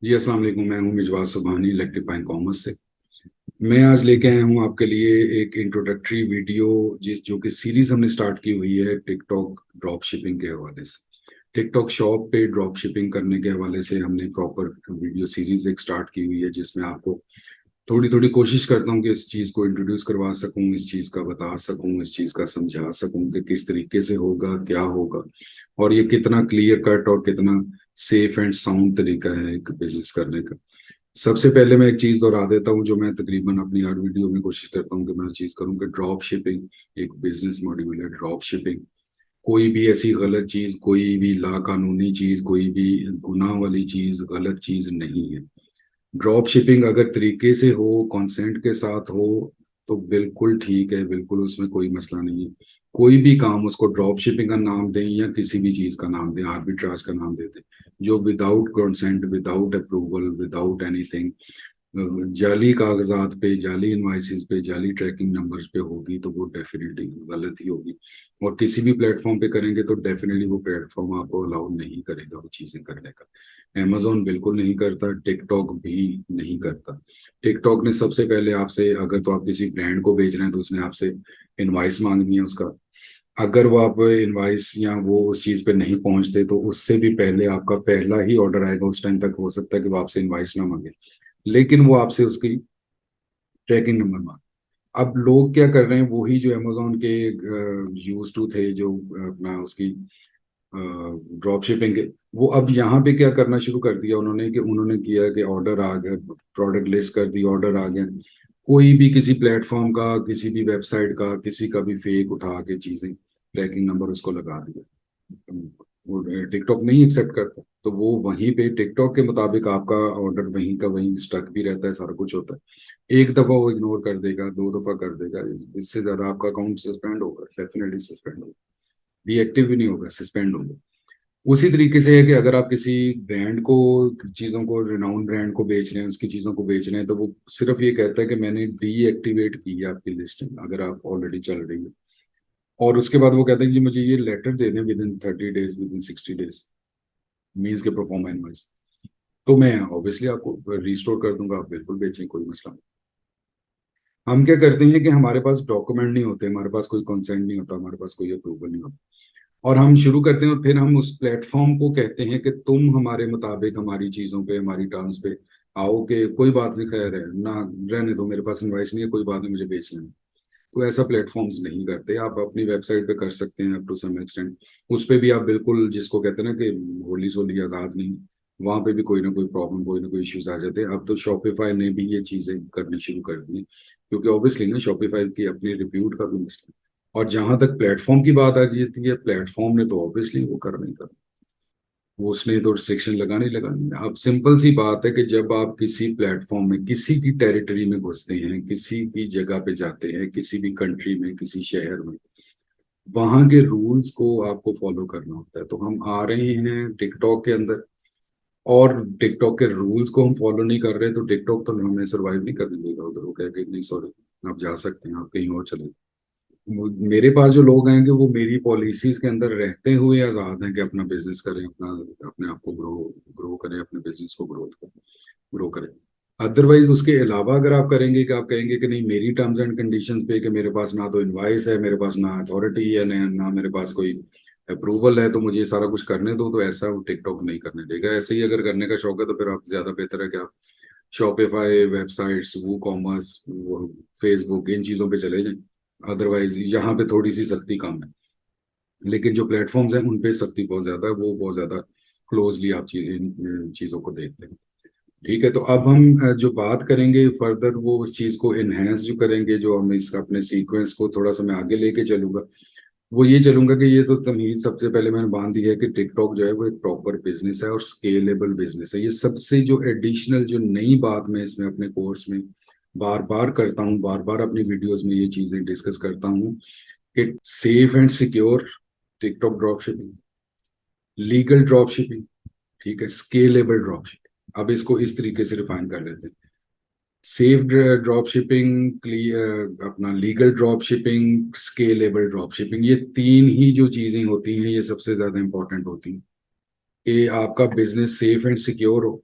जी अस्सलाम वालेकुम। मैं हूं मिजवार सुबहानी इलेक्ट्रीफाइन कॉमर्स से। मैं आज लेके आया हूं आपके लिए एक इंट्रोडक्टरी वीडियो जो कि सीरीज हमने स्टार्ट की हुई है टिकटॉक ड्रॉप शिपिंग के हवाले से। टिकटॉक शॉप पे ड्रॉप शिपिंग करने के हवाले से हमने प्रॉपर वीडियो सीरीज एक स्टार्ट की हुई है, जिसमें आपको थोड़ी थोड़ी कोशिश करता हूँ कि इस चीज़ को इंट्रोड्यूस करवा सकूँ, इस चीज़ का बता सकूँ, इस चीज़ का समझा सकूँ कि किस तरीके से होगा, क्या होगा, और ये कितना क्लियर कट और कितना सेफ एंड साउंड तरीका है एक बिजनेस करने का। सबसे पहले मैं एक चीज दोहरा देता हूँ, जो मैं तकरीबन अपनी हर वीडियो में कोशिश करता हूँ कि मैं चीज करूँ कि ड्रॉप शिपिंग एक बिजनेस मॉड्यूल है। ड्रॉप शिपिंग कोई भी ऐसी गलत चीज, कोई भी लाकानूनी चीज, कोई भी गुनाह वाली चीज, गलत चीज नहीं है। ड्रॉप शिपिंग अगर तरीके से हो, कंसेंट के साथ हो, तो बिल्कुल ठीक है, बिल्कुल उसमें कोई मसला नहीं है। कोई भी काम उसको ड्रॉप शिपिंग का नाम दें या किसी भी चीज का नाम दें, आर्बिट्राज का नाम देते, जो without consent, without approval, without anything, जाली कागजात पे, जाली इनवाइसेस पे, जाली ट्रैकिंग नंबर्स पे होगी, तो वो डेफिनेटली गलत ही होगी। और किसी भी प्लेटफॉर्म पे करेंगे तो डेफिनेटली वो प्लेटफॉर्म आपको अलाउ नहीं करेगा वो चीजें करने का। Amazon बिल्कुल नहीं करता, टिकटॉक भी नहीं करता। टिकटॉक ने सबसे पहले आपसे, अगर तो आप किसी ब्रांड को बेच रहे हैं तो उसने आपसे इनवाइस मांगनी है उसका। अगर वो आप इनवाइस या वो उस चीज पे नहीं पहुंचते तो उससे भी पहले आपका पहला ही ऑर्डर आएगा। उस टाइम तक हो सकता है कि वो आपसे इनवाइस ना मांगे, लेकिन वो आपसे उसकी ट्रैकिंग नंबर मांगे। अब लोग क्या कर रहे हैं, वही जो अमेजोन के यूज टू थे, जो अपना उसकी ड्रॉप शिपिंग के, वो अब यहाँ पे क्या करना शुरू कर दिया उन्होंने, कि उन्होंने किया कि ऑर्डर आ गया, प्रोडक्ट लिस्ट कर दी, ऑर्डर आ गया, कोई भी किसी प्लेटफॉर्म का, किसी भी वेबसाइट का, किसी का भी फेक उठा के चीजें, ट्रैकिंग नंबर उसको लगा दिया। वो टिकटॉक नहीं एक्सेप्ट करता, तो वो वहीं पे टिकटॉक के मुताबिक आपका ऑर्डर वहीं का वहीं स्टक भी रहता है, सारा कुछ होता है। एक दफा वो इग्नोर कर देगा, दो दफा कर देगा, इससे ज्यादा आपका अकाउंट सस्पेंड होगा, डेफिनेटली सस्पेंड होगा। डीएक्टिव भी नहीं होगा, सस्पेंड होगा। उसी तरीके से है कि अगर आप किसी ब्रांड को, चीजों को, रिनाउंड ब्रांड को बेच रहे हैं, उसकी चीजों को बेच रहे हैं, तो वो सिर्फ ये कहता है कि मैंने डीएक्टिवेट की है आपकी लिस्टिंग, अगर आप ऑलरेडी चल रही है। और उसके बाद वो कहते हैं कि जी मुझे ये लेटर दे दें with in 30 days, with in 60 days, means के परफॉर्म इनवॉइस। तो मैं ऑब्वियसली आपको रिस्टोर कर दूंगा, आप बिल्कुल बेचें, कोई मसला नहीं। हम क्या करते हैं कि हमारे पास डॉक्यूमेंट नहीं होते, हमारे पास कोई कंसेंट नहीं होता, हमारे पास कोई अप्रूवल नहीं होता, और हम शुरू करते हैं और फिर हम उस प्लेटफॉर्म को कहते हैं कि तुम हमारे मुताबिक हमारी चीजों पे, हमारी टर्म्स पे आओ, कि कोई बात नहीं, खैर है ना, रहने दो, मेरे पास इनवाइस नहीं है, कोई बात नहीं, मुझे बेच लेना। तो ऐसा प्लेटफॉर्म्स नहीं करते। आप अपनी वेबसाइट पे कर सकते हैं अप टू सम एक्सटेंट। उस पे भी आप बिल्कुल, जिसको कहते हैं ना कि होली सोली आजाद नहीं, वहां पे भी कोई ना कोई प्रॉब्लम, कोई ना कोई इश्यूज आ जाते हैं। अब तो शॉपिफाई ने भी ये चीजें करनी शुरू कर दी, क्योंकि ऑब्वियसली ना शॉपिफाई की अपनी रिप्यूट का भी मसला है। और जहां तक प्लेटफॉर्म की बात आ जाती है, प्लेटफॉर्म ने तो ऑब्वियसली वो करना ही करना, वो उसने तो रिस्ट्रिक्शन लगानी ही लगानी है। अब सिंपल सी बात है कि जब आप किसी प्लेटफॉर्म में, किसी की टेरिटरी में घुसते हैं, किसी की जगह पे जाते हैं, किसी भी कंट्री में, किसी शहर में, वहां के रूल्स को आपको फॉलो करना होता है। तो हम आ रहे हैं टिकटॉक के अंदर, और टिकटॉक के रूल्स को हम फॉलो नहीं कर रहे, तो टिकटॉक तो हमें सर्वाइव नहीं करने देगा उधर। वो कहेगा कि नहीं सॉरी, आप जा सकते हैं, आप कहीं और चले। मेरे पास जो लोग हैं कि वो मेरी पॉलिसीज के अंदर रहते हुए आजाद हैं कि अपना बिजनेस करें, अपना, अपने आप को ग्रो ग्रो करें, अपने बिजनेस को ग्रो करें। अदरवाइज उसके अलावा अगर आप करेंगे कि आप कहेंगे कि नहीं, मेरी टर्म्स एंड कंडीशंस पे, कि मेरे पास ना तो इनवाइस है, मेरे पास ना अथॉरिटी है, ना मेरे पास कोई अप्रूवल है, तो मुझे ये सारा कुछ करने दो, तो ऐसा वो टिकटॉक नहीं करने देगा। ऐसे ही अगर करने का शौक है तो फिर आप, ज्यादा बेहतर है कि आप शॉपिफाई, वेबसाइट्स, वो कॉमर्स, फेसबुक, इन चीजों पे चले जाएं। अदरवाइज यहाँ पे थोड़ी सी सख्ती कम है, लेकिन जो प्लेटफॉर्म्स हैं उन पे सख्ती बहुत ज्यादा है, वो बहुत ज्यादा क्लोजली आप इन चीजों को देखते हैं। ठीक है, तो अब हम जो बात करेंगे फर्दर, वो उस चीज को इनहेंस जो करेंगे, जो हम इसका अपने सीक्वेंस को थोड़ा सा मैं आगे लेके चलूंगा, वो ये चलूंगा कि ये तो तमीज सबसे पहले मैंने बांध दी है कि टिकटॉक जो है वो एक प्रॉपर बिजनेस है और स्केलेबल बिजनेस है। ये सबसे जो एडिशनल, जो नई बात मैं इसमें अपने कोर्स में बार बार करता हूँ, बार बार अपनी वीडियोस में ये चीजें डिस्कस करता हूँ, कि safe and secure TikTok drop shipping, legal drop shipping, ठीक है, स्केलेबल ड्रॉप शिपिंग। अब इसको इस तरीके से रिफाइन कर लेते हैं। सेफ ड्रॉप शिपिंग, अपना legal drop shipping, scalable drop shipping, ये तीन ही जो चीजें होती हैं, ये सबसे ज्यादा इंपॉर्टेंट होती हैं कि आपका बिजनेस सेफ एंड सिक्योर हो,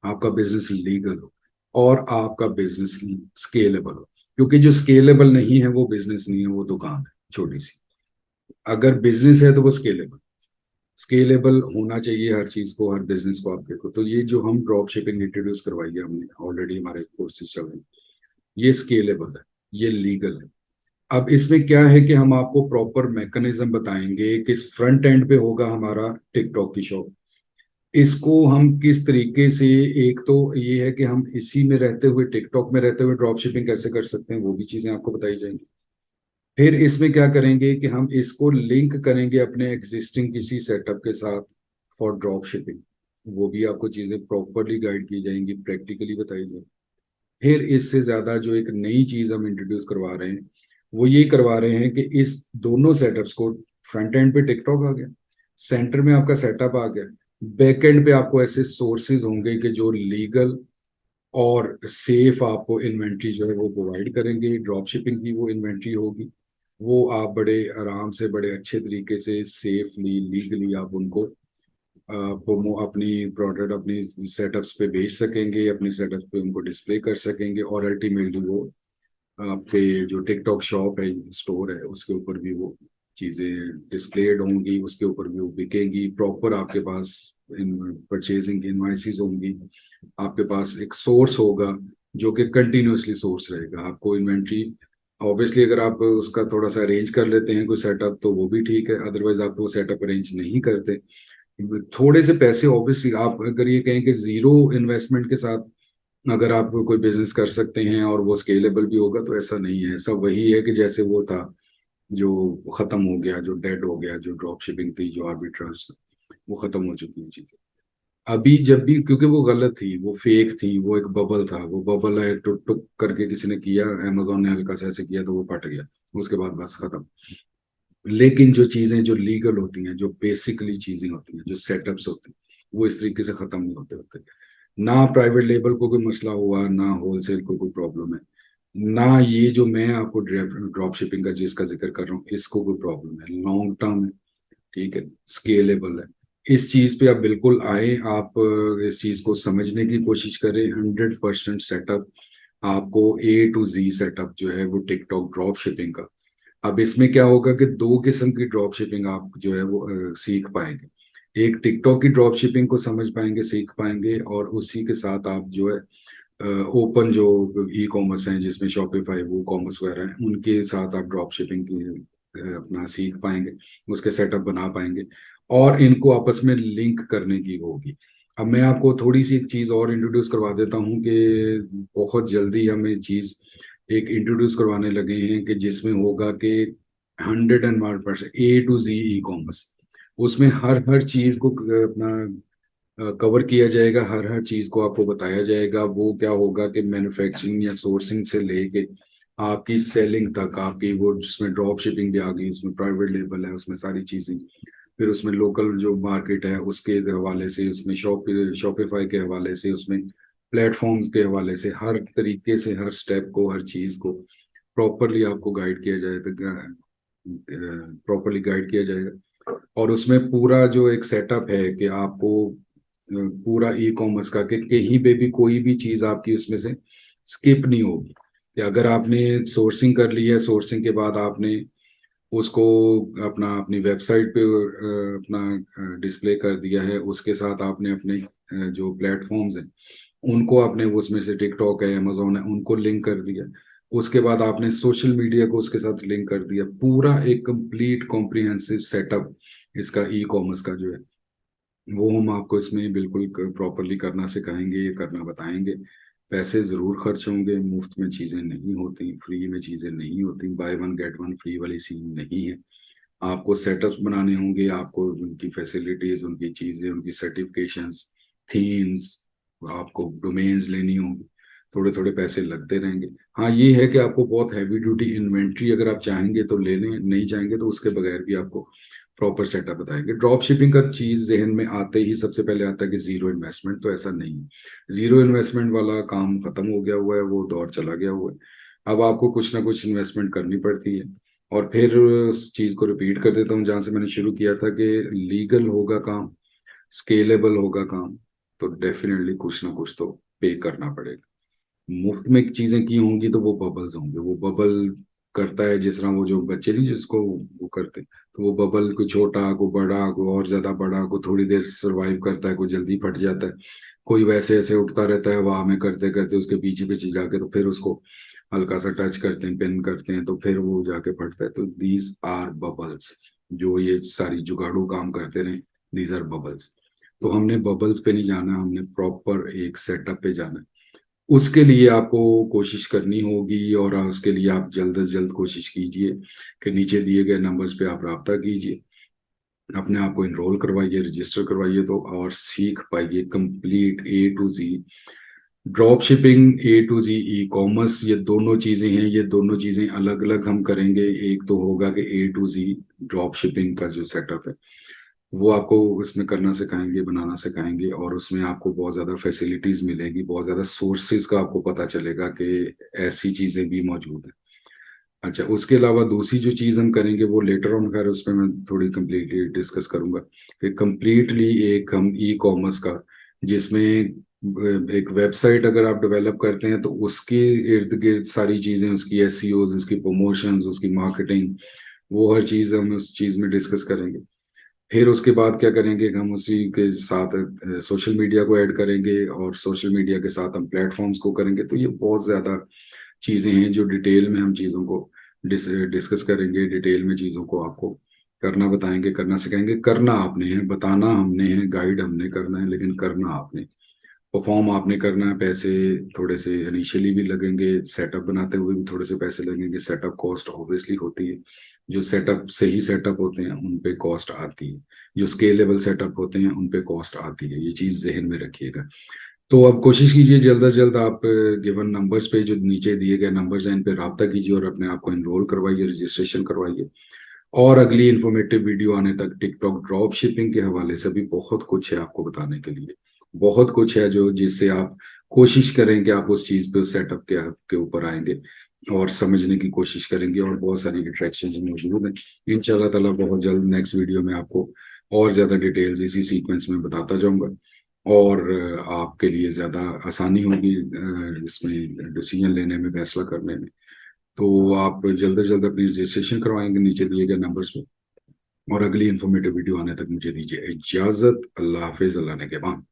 आपका बिजनेस लीगल हो और आपका बिजनेस स्केलेबल हो। क्योंकि जो स्केलेबल नहीं है वो बिजनेस नहीं है, वो दुकान है छोटी सी। अगर बिजनेस है तो वो स्केलेबल, स्केलेबल होना चाहिए हर चीज को, हर बिजनेस को। आप देखो तो ये जो हम ड्रॉप शिपिंग इंट्रोड्यूस करवाई है हमने, ऑलरेडी हमारे कोर्सेज चल रहे हैं, ये स्केलेबल है, ये लीगल है। अब इसमें क्या है कि हम आपको प्रॉपर मैकेनिज्म बताएंगे कि फ्रंट एंड पे होगा हमारा टिकटॉक की शॉप। इसको हम किस तरीके से, एक तो ये है कि हम इसी में रहते हुए, टिकटॉक में रहते हुए ड्रॉप शिपिंग कैसे कर सकते हैं, वो भी चीजें आपको बताई जाएंगी। फिर इसमें क्या करेंगे कि हम इसको लिंक करेंगे अपने एग्जिस्टिंग किसी सेटअप के साथ फॉर ड्रॉप शिपिंग। वो भी आपको चीजें प्रॉपरली गाइड की जाएंगी, प्रैक्टिकली बताई जाएंगी। फिर इससे ज्यादा जो एक नई चीज हम इंट्रोड्यूस करवा रहे हैं, वो ये करवा रहे हैं कि इस दोनों सेटअप्स को, फ्रंट एंड पे टिकटॉक आ गया, सेंटर में आपका सेटअप आ गया, बैक एंड पे आपको ऐसे सोर्सेज होंगे कि जो लीगल और सेफ आपको इन्वेंट्री जो है वो प्रोवाइड करेंगे। ड्रॉप शिपिंग की वो इन्वेंट्री होगी, वो आप बड़े आराम से, बड़े अच्छे तरीके से, सेफली, लीगली आप उनको प्रोमो, अपनी प्रोडक्ट अपनी सेटअप्स पे बेच सकेंगे, अपनी सेटअप्स पे उनको डिस्प्ले कर सकेंगे, और अल्टीमेटली वो आपके जो टिकटॉक शॉप है, स्टोर है, उसके ऊपर भी वो चीजें डिस्प्लेड होंगी, उसके ऊपर भी वो बिकेंगी। प्रॉपर आपके पास इन परचेजिंग इनवाइसेस होंगी, आपके पास एक सोर्स होगा जो कि कंटिन्यूअसली सोर्स रहेगा। आपको इन्वेंट्री, ऑब्वियसली अगर आप उसका थोड़ा सा अरेंज कर लेते हैं कोई सेटअप तो वो भी ठीक है, अदरवाइज आप वो सेटअप अरेंज नहीं करते, थोड़े से पैसे, ऑब्वियसली आप अगर ये कहें कि जीरो इन्वेस्टमेंट के साथ अगर आप कोई बिजनेस कर सकते हैं और वो स्केलेबल भी होगा, तो ऐसा नहीं है। सब वही है कि जैसे वो था, जो खत्म हो गया, जो डेड हो गया, जो ड्रॉप शिपिंग थी, जो आर्बिट्राज था, वो खत्म हो चुकी है चीजें। अभी जब भी, क्योंकि वो गलत थी, वो फेक थी, वो एक बबल था, वो बबल है, टुक टुक करके किसी ने किया, अमेजोन ने हल्का सा ऐसे किया तो वो फट गया, उसके बाद बस खत्म। लेकिन जो चीजें जो लीगल होती हैं, जो बेसिकली चीजें होती हैं, जो सेटअप्स होते हैं, वो इस तरीके से खत्म नहीं होते होते। ना प्राइवेट लेबल को कोई मसला हुआ, ना होलसेल को कोई प्रॉब्लम है, ना ये जो मैं आपको ड्रॉप शिपिंग का जिसका जिक्र कर रहा हूँ इसको कोई प्रॉब्लम है। लॉन्ग टर्म है, ठीक है, स्केलेबल है। इस चीज पे आप बिल्कुल आए, आप इस चीज को समझने की कोशिश करें। 100% सेटअप आपको, A to Z सेटअप जो है वो टिकटॉक ड्रॉप शिपिंग का। अब इसमें क्या होगा कि दो किस्म की ड्रॉप शिपिंग आप जो है वो सीख पाएंगे। एक टिकटॉक की ड्रॉप शिपिंग को समझ पाएंगे, सीख पाएंगे, और उसी के साथ आप जो है ओपन जो ई कॉमर्स हैं, जिसमें शॉपिफाई, वो कॉमर्स वगैरह हैं, उनके साथ आप ड्रॉप शिपिंग की अपना सीख पाएंगे, उसके सेटअप बना पाएंगे, और इनको आपस में लिंक करने की होगी। अब मैं आपको थोड़ी सी एक चीज और इंट्रोड्यूस करवा देता हूँ कि बहुत जल्दी हम ये चीज एक इंट्रोड्यूस करवाने लगे हैं कि जिसमें होगा कि 101% A to Z e commerce. उसमें हर हर चीज को अपना कवर किया जाएगा, हर हर चीज को आपको बताया जाएगा। वो क्या होगा कि मैन्युफैक्चरिंग या सोर्सिंग से लेके आपकी सेलिंग तक, आपकी वो जिसमें ड्रॉप शिपिंग भी आ गई, उसमें प्राइवेट लेबल है, उसमें सारी चीजें, फिर उसमें लोकल जो मार्केट है उसके हवाले से, उसमें शॉपिफाई के हवाले से, उसमें प्लेटफॉर्म्स के हवाले से, हर तरीके से हर स्टेप को, हर चीज को प्रॉपरली आपको गाइड किया जाएगा, प्रॉपरली गाइड किया जाएगा। और उसमें पूरा जो एक सेटअप है कि आपको पूरा ई कॉमर्स का, कि कहीं पे भी कोई भी चीज आपकी उसमें से स्किप नहीं होगी। कि अगर आपने सोर्सिंग कर ली है, सोर्सिंग के बाद आपने उसको अपना अपनी वेबसाइट पे अपना डिस्प्ले कर दिया है, उसके साथ आपने अपने जो प्लेटफॉर्म्स हैं उनको आपने उसमें से, टिकटॉक है, अमेजोन है, उनको लिंक कर दिया, उसके बाद आपने सोशल मीडिया को उसके साथ लिंक कर दिया, पूरा एक कंप्लीट कॉम्प्रिहेंसिव सेटअप इसका ई कॉमर्स का जो है, वो हम आपको इसमें बिल्कुल प्रॉपरली करना सिखाएंगे, ये करना बताएंगे। पैसे जरूर खर्च होंगे, मुफ्त में चीजें नहीं होती, फ्री में चीजें नहीं होती, by one get one free वाली सीन नहीं है। आपको सेटअप्स बनाने होंगे, आपको उनकी फैसिलिटीज, उनकी चीजें, उनकी सर्टिफिकेशंस, थीम्स, आपको डोमेन्स लेनी होंगी, थोड़े थोड़े पैसे लगते रहेंगे। हाँ ये है कि आपको बहुत हैवी ड्यूटी इन्वेंट्री अगर आप चाहेंगे तो ले लें, नहीं चाहेंगे तो उसके बगैर भी आपको प्रॉपर सेटअप बताएंगे। ड्रॉप शिपिंग का चीज जहन में आते ही सबसे पहले आता है कि जीरो इन्वेस्टमेंट, तो ऐसा नहीं है। जीरो इन्वेस्टमेंट वाला काम खत्म हो गया हुआ है, वो दौर चला गया हुआ है। अब आपको कुछ ना कुछ इन्वेस्टमेंट करनी पड़ती है। और फिर उस चीज को रिपीट कर देता हूँ जहां से मैंने शुरू किया था, कि लीगल होगा काम, स्केलेबल होगा काम, तो डेफिनेटली कुछ ना कुछ तो पे करना पड़ेगा। मुफ्त में चीजें की होंगी तो वो बबल्स होंगे, वो बबल करता है जिस तरह वो जो बच्चे नहीं जिसको वो करते, तो वो बबल को छोटा को बड़ा को और ज्यादा बड़ा को थोड़ी देर सरवाइव करता है, कोई जल्दी फट जाता है, कोई वैसे ऐसे उठता रहता है हवा में करते करते उसके पीछे पीछे जाके तो फिर उसको हल्का सा टच करते हैं, पिन करते हैं, तो फिर वो जाके फटता है। तो दीज आर बबल्स, जो ये सारी जुगाड़ू काम करते रहे, दीज आर बबल्स। तो हमने बबल्स पे नहीं जाना, हमने प्रॉपर एक सेटअप पे जाना है। उसके लिए आपको कोशिश करनी होगी, और उसके लिए आप जल्द से जल्द कोशिश कीजिए कि नीचे दिए गए नंबर्स पे आप राब्ता कीजिए, अपने आप को इनरोल करवाइए, रजिस्टर करवाइए, तो और सीख पाइए complete A to Z drop shipping, A to Z e commerce. ये दोनों चीजें हैं, ये दोनों चीजें अलग अलग हम करेंगे। एक तो होगा कि ए टू जी ड्रॉप शिपिंग का जो सेटअप है वो आपको उसमें करना सिखाएंगे, बनाना सिखाएंगे, और उसमें आपको बहुत ज़्यादा फैसिलिटीज़ मिलेगी, बहुत ज़्यादा सोर्सेज का आपको पता चलेगा कि ऐसी चीज़ें भी मौजूद हैं। अच्छा, उसके अलावा दूसरी जो चीज़ हम करेंगे वो लेटर ऑन, खैर उस पर मैं थोड़ी कम्प्लीटली डिस्कस करूंगा। फिर कम्प्लीटली एक हम ई कॉमर्स का, जिसमें एक वेबसाइट अगर आप डेवलप करते हैं तो उसके इर्द गिर्द सारी चीज़ें, उसकी एसईओज, उसकी प्रमोशंस, उसकी मार्केटिंग, वो हर चीज़ हम उस चीज़ में डिस्कस करेंगे। फिर उसके बाद क्या करेंगे, हम उसी के साथ सोशल मीडिया को ऐड करेंगे, और सोशल मीडिया के साथ हम प्लेटफॉर्म्स को करेंगे। तो ये बहुत ज़्यादा चीज़ें हैं जो डिटेल में हम चीज़ों को डिस्कस करेंगे, डिटेल में चीज़ों को आपको करना बताएंगे, करना सिखाएंगे। करना आपने है, बताना हमने है, गाइड हमने करना है, लेकिन करना आपने, परफॉर्म आपने करना है। पैसे थोड़े से इनिशियली भी लगेंगे, सेटअप बनाते हुए भी थोड़े से पैसे लगेंगे, सेटअप कॉस्ट ऑब्वियसली होती है। जो सेटअप सही सेटअप होते हैं उन पे कॉस्ट आती है, जो स्केलेबल सेटअप होते हैं उन पे कॉस्ट आती है, ये चीज़ जहन में रखिएगा। तो अब कोशिश कीजिए जल्द से जल्द आप गिवन नंबर्स पे, जो नीचे दिए गए नंबर्स हैं, इन पे राब्ता कीजिए और अपने आप को इनरोल करवाइए, रजिस्ट्रेशन करवाइए। और अगली इंफॉर्मेटिव वीडियो आने तक टिकटॉक ड्रॉप शिपिंग के हवाले से भी बहुत कुछ है आपको बताने के लिए, बहुत कुछ है जो जिससे आप कोशिश करें कि आप उस चीज़ पे, उस सेटअप के ऊपर आएंगे और समझने की कोशिश करेंगे, और बहुत सारी इंट्रैक्शन मौजूद हैं। इंशाल्लाह ताला बहुत जल्द नेक्स्ट वीडियो में आपको और ज़्यादा डिटेल्स इसी सीक्वेंस में बताता जाऊंगा, और आपके लिए ज़्यादा आसानी होगी इसमें डिसीजन लेने में, फैसला करने में। तो आप जल्द से जल्द अपनी रजिस्ट्रेशन करवाएंगे नीचे दिए गए नंबर्स पे। और अगली इंफॉर्मेटिव वीडियो आने तक मुझे दीजिए इजाजत। अल्लाह हाफिज, अल्लाह ने के बाद।